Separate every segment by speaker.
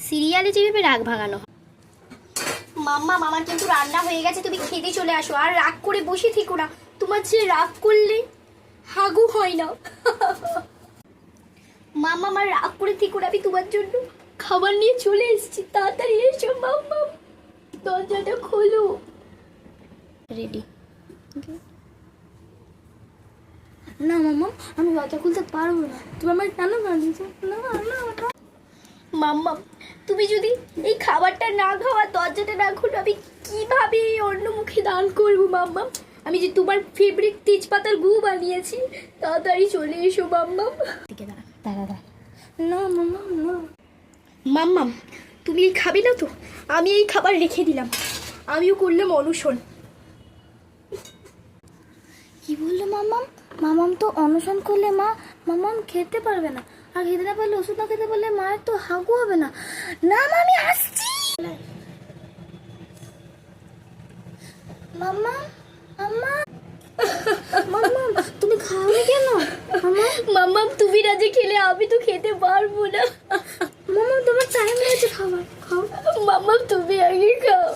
Speaker 1: সিরিয়ালে যেভাবে রাগ ভাঙানো হয়। মাম্মা, মামার কিন্তু রান্না হয়ে গেছে, তুমি খেতে চলে আসো। আর রাগ করে বসে থেকো না, তোমার যে রাগ করলে হাগু হয় না। মাম্মা, আমার রাগ করে থেকো না, আমি তোমার জন্য খাবার নিয়ে চলে এসেছি, তাড়াতাড়ি এসো মাম্মা, দরজাটা খোলো। রেডি?
Speaker 2: না মাম্মা, আমি দরজা খুলতে পারবো না, তুমি আমার কেন বানিয়েছো? না না না।
Speaker 1: মাম্মা, তুমি যদি এই খাবারটা না খাওয়া, দরজাটা না খুলো, আমি কিভাবে অন্য মুখে দান করবো মাম্মা? আমি যে তোমার ফেভারিট তেজপাতার গু বানিয়েছি, তাড়াতাড়ি চলে এসো মাম্মা।
Speaker 2: দাঁড়া। না মাম্মা না।
Speaker 1: মাম্মা, তুমি এই খাবে না তো? আমি এই খাবার রেখে দিলাম, আমিও করলাম অনশন।
Speaker 2: কি বললো মাম্মাম? মামাম তো অনশন করলে মামাম খেতে পারবে না, আর খেতে না পারলে, ওষুধ না খেতে পারলে মায়ের তো হাগু হবে না। না মা, আমি আসছি। মাম্মা, আম্মা, মাম্মাম তুমি খাওনি কেন?
Speaker 1: মাম্মা, তুমি না যে খেলে আমি তো খেতে পারবো না।
Speaker 2: মাম্মাম তোমার টাইম হয়েছে খাবার, খাও।
Speaker 1: মাম্মা, তুমি আগে খাও,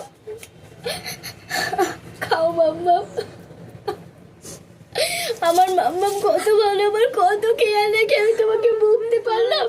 Speaker 1: খাও মাম্মা। আমার মাম্মা কত ভালো, আমার কত খেয়াল রেখে আমি তোমাকে বলতে পারলাম।